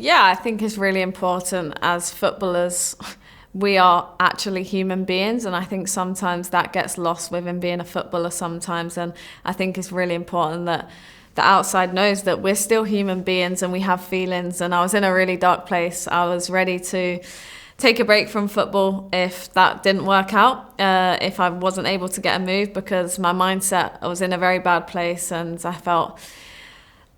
Yeah, I think it's really important as footballers. We are actually human beings, and I think sometimes that gets lost within being a footballer sometimes. And I think it's really important that the outside knows that we're still human beings and we have feelings. And I was in a really dark place. I was ready to take a break from football if that didn't work out, if I wasn't able to get a move, because my mindset, I was in a very bad place and I felt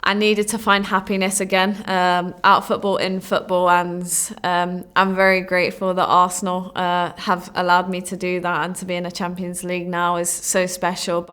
I needed to find happiness again, out of football, in football, and I'm very grateful that Arsenal have allowed me to do that, and to be in a Champions League now is so special.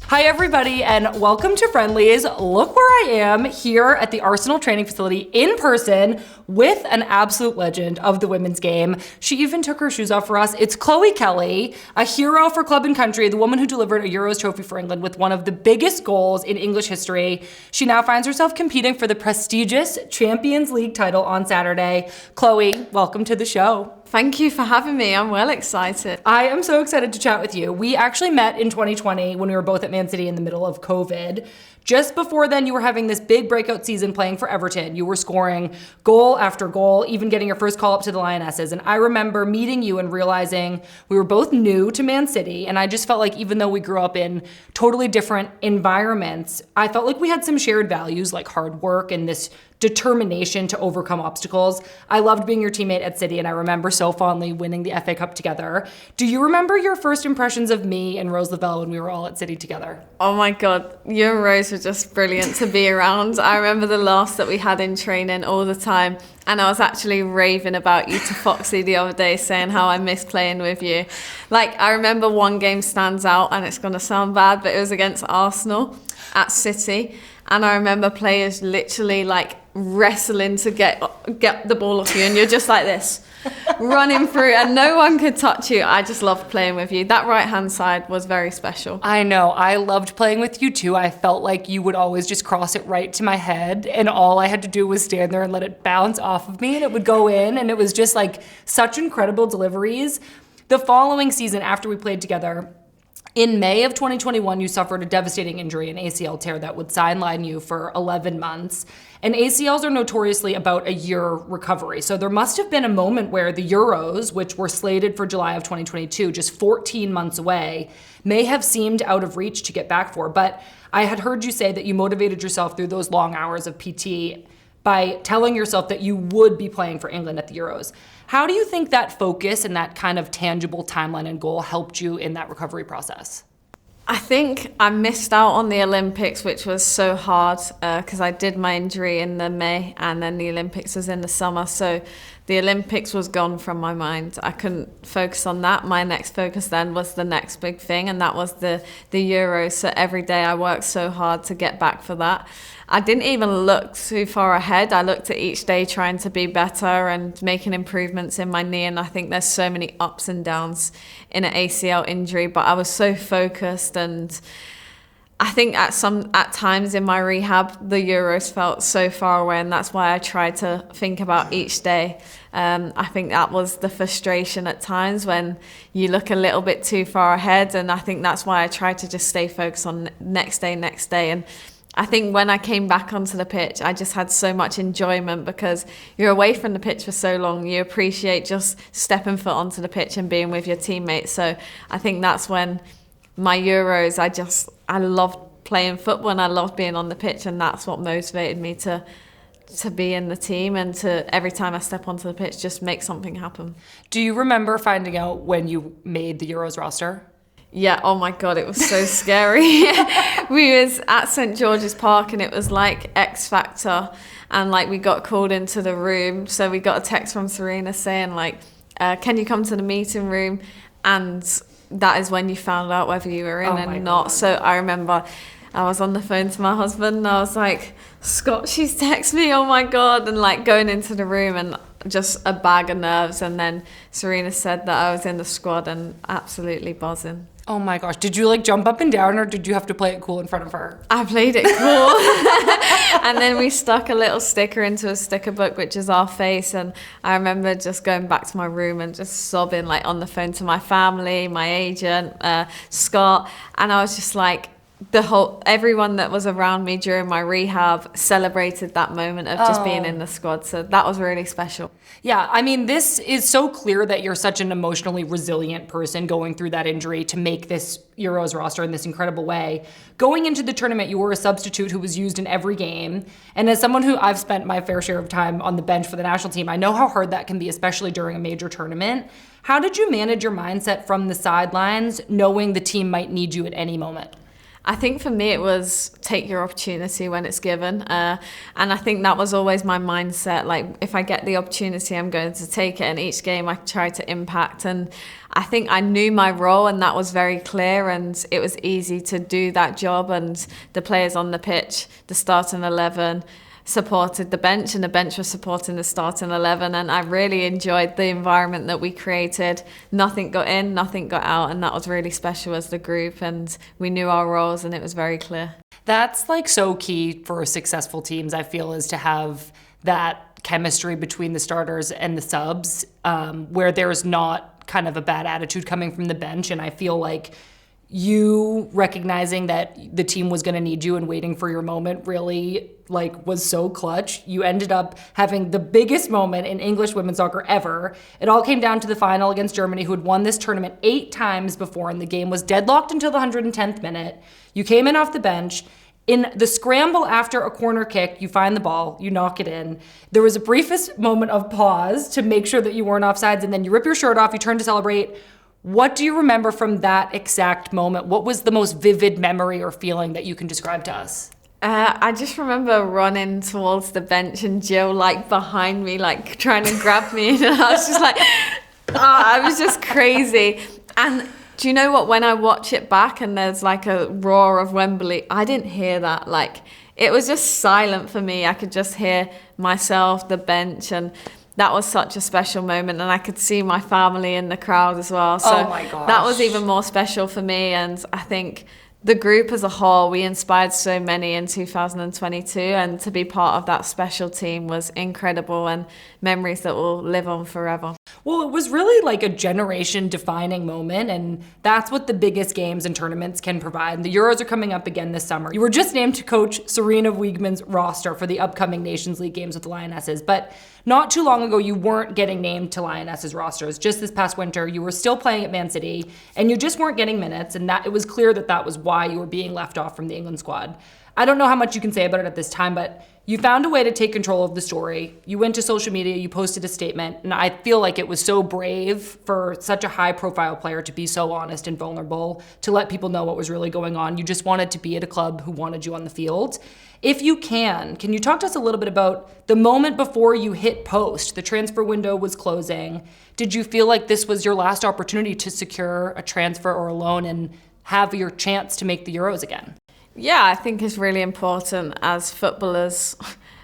Hi everybody and welcome to Friendlies. Look where I am here at the Arsenal training facility in person with an absolute legend of the women's game. She even took her shoes off for us. It's Chloe Kelly, a hero for club and country, the woman who delivered a Euros trophy for England with one of the biggest goals in English history. She now finds herself competing for the prestigious Champions League title on Saturday. Chloe, welcome to the show. Thank you for having me. I'm well excited. I am so excited to chat with you. We actually met in 2020 when we were both at Man City in the middle of COVID. Just before then, you were having this big breakout season playing for Everton. You were scoring goal after goal, even getting your first call up to the Lionesses. And I remember meeting you and realizing we were both new to Man City. And I just felt like even though we grew up in totally different environments, I felt like we had some shared values like hard work and this determination to overcome obstacles. I loved being your teammate at City, and I remember so fondly winning the FA Cup together. Do you remember your first impressions of me and Rose Lavelle when we were all at City together? Oh my God, you and Rose were just brilliant to be around. I remember the laughs that we had in training all the time, and I was actually raving about you to Foxy the other day, saying how I miss playing with you. Like, I remember one game stands out, and it's going to sound bad, but it was against Arsenal at City. And I remember players literally like wrestling to get the ball off you, and you're just like this, running through, and no one could touch you. I just loved playing with you. That right-hand side was very special. I know. I loved playing with you too. I felt like you would always just cross it right to my head, and all I had to do was stand there and let it bounce off of me, and it would go in, and it was just like such incredible deliveries. The following season, after we played together, in May of 2021, you suffered a devastating injury, an ACL tear that would sideline you for 11 months. And ACLs are notoriously about a year recovery. So there must have been a moment where the Euros, which were slated for July of 2022, just 14 months away, may have seemed out of reach to get back for. But I had heard you say that you motivated yourself through those long hours of PT by telling yourself that you would be playing for England at the Euros. How do you think that focus and that kind of tangible timeline and goal helped you in that recovery process? I think I missed out on the Olympics, which was so hard because I did my injury in the May, and then the Olympics was in the summer. So the Olympics was gone from my mind. I couldn't focus on that. My next focus then was the next big thing, and that was the Euros. So every day I worked so hard to get back for that. I didn't even look too far ahead. I looked at each day trying to be better and making improvements in my knee. And I think there's so many ups and downs in an ACL injury, but I was so focused. And I think at times in my rehab, the Euros felt so far away. And that's why I tried to think about each day. I think that was the frustration at times when you look a little bit too far ahead. And I think that's why I tried to just stay focused on next day. And I think when I came back onto the pitch, I just had so much enjoyment because you're away from the pitch for so long. You appreciate just stepping foot onto the pitch and being with your teammates. So I think that's when my Euros, I loved playing football and I loved being on the pitch, and that's what motivated me to be in the team and to every time I step onto the pitch, just make something happen. Do you remember finding out when you made the Euros roster? Yeah, oh my God, it was so scary. We was at St. George's Park and it was like X Factor, and like we got called into the room. So we got a text from Serena saying like, can you come to the meeting room? And that is when you found out whether you were in and not. God. So I remember I was on the phone to my husband and I was like, Scott, she's texted me, oh my God. And like going into the room, and just a bag of nerves. And then Serena said that I was in the squad and absolutely buzzing. Oh my gosh. Did you like jump up and down, or did you have to play it cool in front of her? I played it cool. And then we stuck a little sticker into a sticker book, which is our face. And I remember just going back to my room and just sobbing, like on the phone to my family, my agent, Scott. And I was just like, everyone that was around me during my rehab celebrated that moment of just being in the squad. So that was really special. Yeah, I mean, this is so clear that you're such an emotionally resilient person going through that injury to make this Euros roster in this incredible way. Going into the tournament, you were a substitute who was used in every game. And as someone who I've spent my fair share of time on the bench for the national team, I know how hard that can be, especially during a major tournament. How did you manage your mindset from the sidelines, knowing the team might need you at any moment? I think for me it was take your opportunity when it's given, and I think that was always my mindset. Like, if I get the opportunity, I'm going to take it, and each game I try to impact. And I think I knew my role, and that was very clear, and it was easy to do that job. And the players on the pitch, the starting 11, supported the bench, and the bench was supporting the starting 11, and I really enjoyed the environment that we created. Nothing got in, nothing got out, and that was really special as the group, and we knew our roles and it was very clear. That's like so key for successful teams, I feel, is to have that chemistry between the starters and the subs, where there's not kind of a bad attitude coming from the bench. And I feel like you recognizing that the team was going to need you and waiting for your moment really was so clutch. You ended up having the biggest moment in English women's soccer ever. It all came down to the final against Germany, who had won this tournament 8 times before, and the game was deadlocked until the 110th minute. You came in off the bench. In the scramble after a corner kick, you find the ball, you knock it in. There was a briefest moment of pause to make sure that you weren't offsides, and then you rip your shirt off, you turn to celebrate. What do you remember from that exact moment? What was the most vivid memory or feeling that you can describe to us? I just remember running towards the bench and Jill behind me, trying to grab me. And I was just I was just crazy. And do you know what? When I watch it back and there's a roar of Wembley, I didn't hear that. It was just silent for me. I could just hear myself, the bench, and that was such a special moment, and I could see my family in the crowd as well. So oh my gosh, that was even more special for me. And I think the group as a whole, we inspired so many in 2022, and to be part of that special team was incredible, and memories that will live on forever. Well, it was really a generation-defining moment, and that's what the biggest games and tournaments can provide. The Euros are coming up again this summer. You were just named to coach Serena Wiegman's roster for the upcoming Nations League games with the Lionesses, but not too long ago, you weren't getting named to Lionesses rosters. Just this past winter, you were still playing at Man City, and you just weren't getting minutes, and that it was clear that was why you were being left off from the England squad. I don't know how much you can say about it at this time, but you found a way to take control of the story. You went to social media, you posted a statement, and I feel like it was so brave for such a high-profile player to be so honest and vulnerable, to let people know what was really going on. You just wanted to be at a club who wanted you on the field. If you can you talk to us a little bit about the moment before you hit post? The transfer window was closing. Did you feel like this was your last opportunity to secure a transfer or a loan and have your chance to make the Euros again? Yeah, I think it's really important. As footballers,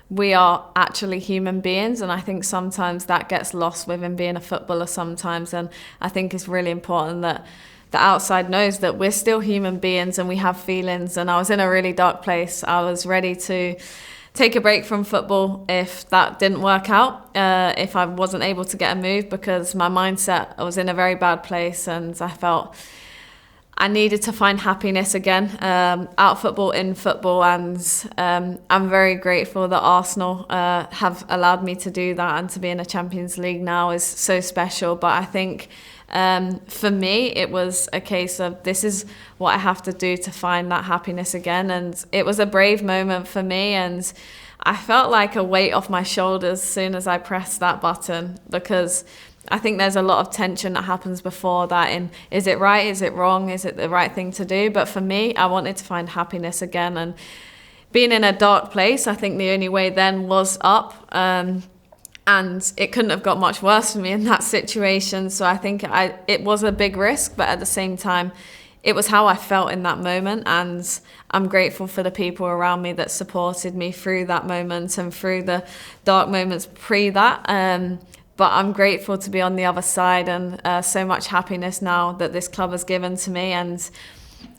we are actually human beings, and I think sometimes that gets lost within being a footballer sometimes. And I think it's really important that the outside knows that we're still human beings and we have feelings. And I was in a really dark place. I was ready to take a break from football if that didn't work out, if I wasn't able to get a move, because my mindset, I was in a very bad place, and I felt I needed to find happiness again, out of football, in football, and I'm very grateful that Arsenal have allowed me to do that, and to be in a Champions League now is so special. But I think for me, it was a case of this is what I have to do to find that happiness again, and it was a brave moment for me, and I felt like a weight off my shoulders as soon as I pressed that button, because I think there's a lot of tension that happens before that in, is it right, is it wrong, is it the right thing to do? But for me, I wanted to find happiness again, and being in a dark place, I think the only way then was up, and it couldn't have got much worse for me in that situation. So I think it was a big risk, but at the same time, it was how I felt in that moment, and I'm grateful for the people around me that supported me through that moment and through the dark moments pre that. But I'm grateful to be on the other side, and so much happiness now that this club has given to me. And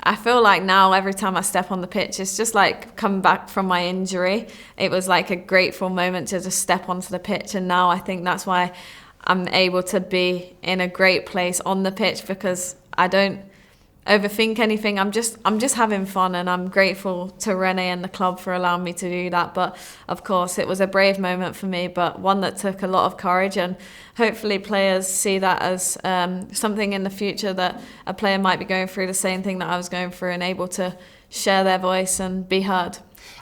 I feel like now every time I step on the pitch, it's just like coming back from my injury. It was like a grateful moment to just step onto the pitch, and now I think that's why I'm able to be in a great place on the pitch, because I don't overthink anything. I'm just having fun, and I'm grateful to Renee and the club for allowing me to do that. But of course, it was a brave moment for me, but one that took a lot of courage, and hopefully players see that as something in the future, that a player might be going through the same thing that I was going through and able to share their voice and be heard.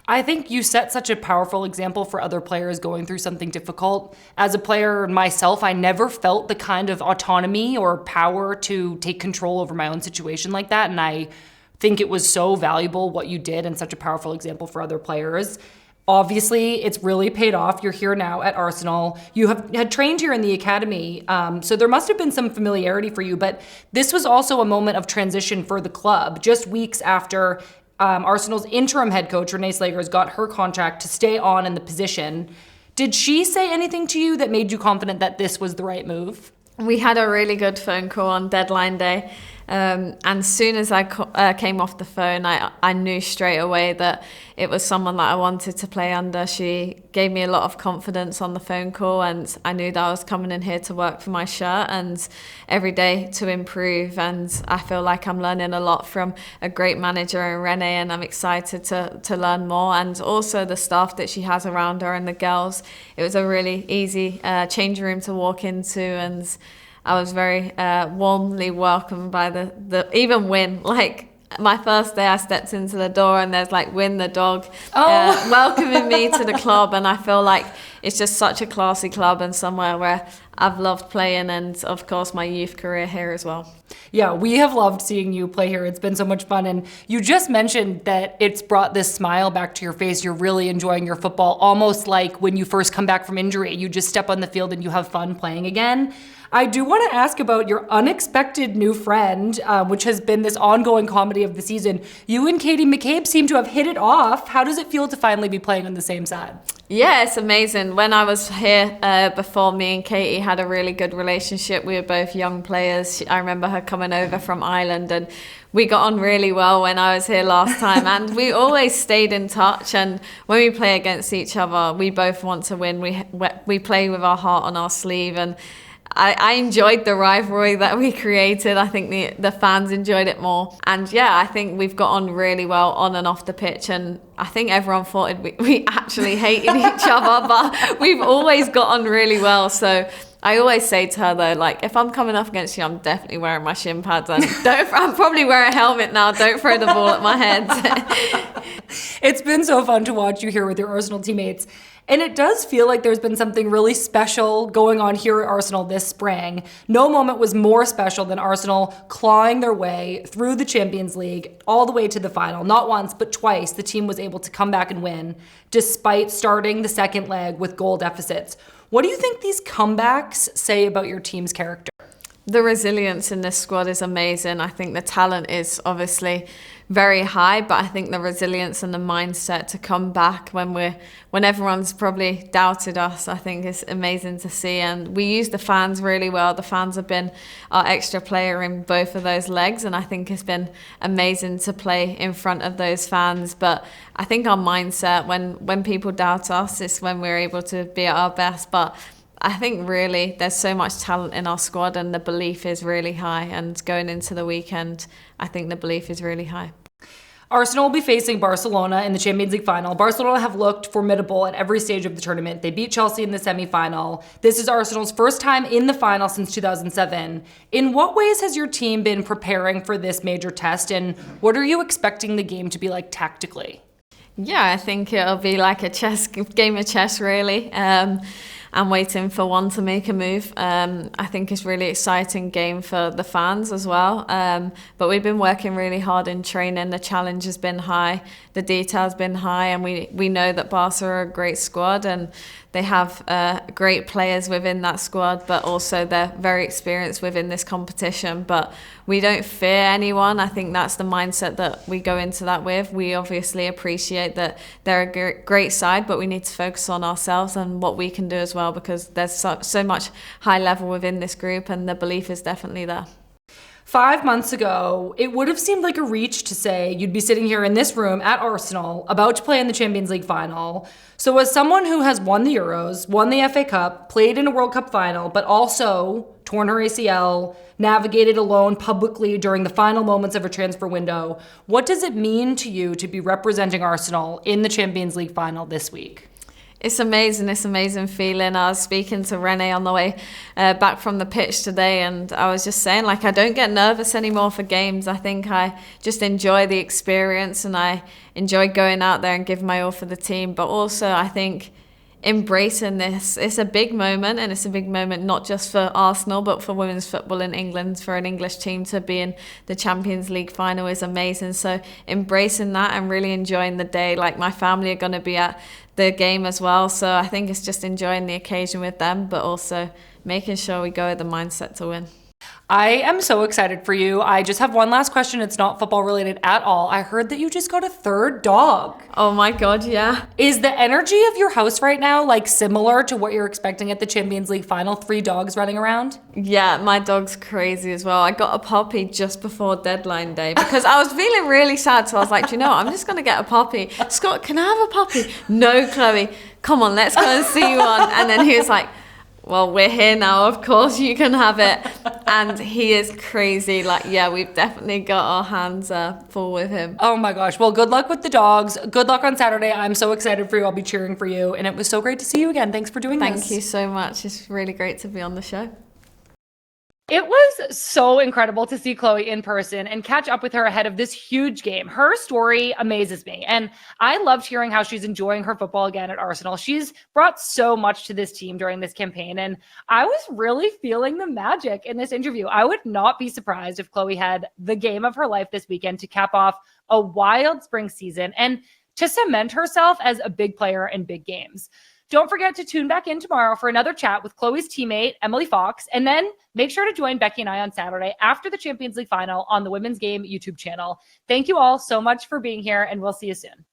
I think you set such a powerful example for other players going through something difficult. As a player myself, I never felt the kind of autonomy or power to take control over my own situation like that. And I think it was so valuable what you did, and such a powerful example for other players. Obviously, it's really paid off. You're here now at Arsenal. You had trained here in the academy, so there must have been some familiarity for you. But this was also a moment of transition for the club, just weeks after Arsenal's interim head coach, Renee Slagers, got her contract to stay on in the position. Did she say anything to you that made you confident that this was the right move? We had a really good phone call on deadline day. And as soon as I came off the phone, I knew straight away that it was someone that I wanted to play under. She gave me a lot of confidence on the phone call, and I knew that I was coming in here to work for my shirt and every day to improve. And I feel like I'm learning a lot from a great manager in Renee, and I'm excited to learn more. And also the staff that she has around her and the girls. It was a really easy change room to walk into, and I was very warmly welcomed by the even Win. Like, my first day I stepped into the door and there's like Win the dog welcoming me to the club, and I feel like it's just such a classy club and somewhere where I've loved playing, and of course my youth career here as well. Yeah, we have loved seeing you play here. It's been so much fun. And you just mentioned that it's brought this smile back to your face. You're really enjoying your football, almost like when you first come back from injury. You just step on the field and you have fun playing again. I do want to ask about your unexpected new friend, which has been this ongoing comedy of the season. You and Katie McCabe seem to have hit it off. How does it feel to finally be playing on the same side? Yeah, it's amazing. When I was here before, me and Katie had a really good relationship. We were both young players. I remember her coming over from Ireland, and we got on really well when I was here last time. And we always stayed in touch. And when we play against each other, we both want to win. We play with our heart on our sleeve, and I enjoyed the rivalry that we created. I think the fans enjoyed it more. And yeah, I think we've got on really well on and off the pitch. And I think everyone thought we actually hated each other, but we've always got on really well. So I always say to her though, like, if I'm coming up against you, I'm definitely wearing my shin pads. And I'm probably wearing a helmet now. Don't throw the ball at my head. It's been so fun to watch you here with your Arsenal teammates. And it does feel like there's been something really special going on here at Arsenal this spring. No moment was more special than Arsenal clawing their way through the Champions League all the way to the final. Not once, but twice, the team was able to come back and win, despite starting the second leg with goal deficits. What do you think these comebacks say about your team's character? The resilience in this squad is amazing. I think the talent is obviously very high, but I think the resilience and the mindset to come back when everyone's probably doubted us, I think is amazing to see. And we use the fans really well. The fans have been our extra player in both of those legs, and I think it's been amazing to play in front of those fans. But I think our mindset, when people doubt us, is when we're able to be at our best. But I think really there's so much talent in our squad, and the belief is really high. And going into the weekend, I think the belief is really high. Arsenal will be facing Barcelona in the Champions League final. Barcelona have looked formidable at every stage of the tournament. They beat Chelsea in the semi-final. This is Arsenal's first time in the final since 2007. In what ways has your team been preparing for this major test, and what are you expecting the game to be like tactically? Yeah, I think it'll be like a game of chess, really. I'm waiting for one to make a move. I think it's a really exciting game for the fans as well. But we've been working really hard in training. The challenge has been high, the detail's been high, and we know that Barca are a great squad, and they have great players within that squad, but also they're very experienced within this competition. But we don't fear anyone. I think that's the mindset that we go into that with. We obviously appreciate that they're a great side, but we need to focus on ourselves and what we can do as well, because there's so much high level within this group, and the belief is definitely there. 5 months ago, it would have seemed like a reach to say you'd be sitting here in this room at Arsenal about to play in the Champions League final. So as someone who has won the Euros, won the FA Cup, played in a World Cup final, but also torn her ACL, navigated alone publicly during the final moments of a transfer window, what does it mean to you to be representing Arsenal in the Champions League final this week? It's amazing. It's an amazing feeling. I was speaking to Renee on the way back from the pitch today, and I was just saying, like, I don't get nervous anymore for games. I think I just enjoy the experience, and I enjoy going out there and giving my all for the team. But also, I think embracing this, it's a big moment, and it's a big moment not just for Arsenal, but for women's football in England. For an English team to be in the Champions League final is amazing. So embracing that and really enjoying the day. Like, my family are going to be at the game as well, so I think it's just enjoying the occasion with them, but also making sure we go with the mindset to win. I am so excited for you. I just have one last question. It's not football related at all. I heard that you just got a third dog. Oh my God, yeah. Is the energy of your house right now like similar to what you're expecting at the Champions League final? 3 dogs running around? Yeah, my dog's crazy as well. I got a puppy just before deadline day because I was feeling really sad. So I was like, you know what? I'm just going to get a puppy. Scott, can I have a puppy? No, Chloe, come on, let's go and see one. And then he was like, well, we're here now, of course you can have it. And he is crazy. Like, yeah, we've definitely got our hands full with him. Oh my gosh. Well, good luck with the dogs. Good luck on Saturday. I'm so excited for you. I'll be cheering for you. And it was so great to see you again. Thanks for doing this. Thank you so much. It's really great to be on the show. It was so incredible to see Chloe in person and catch up with her ahead of this huge game. Her story amazes me, and I loved hearing how she's enjoying her football again at Arsenal. She's brought so much to this team during this campaign, and I was really feeling the magic in this interview. I would not be surprised if Chloe had the game of her life this weekend to cap off a wild spring season and to cement herself as a big player in big games. Don't forget to tune back in tomorrow for another chat with Chloe's teammate, Emily Fox, and then make sure to join Becky and I on Saturday after the Champions League final on the Women's Game YouTube channel. Thank you all so much for being here, and we'll see you soon.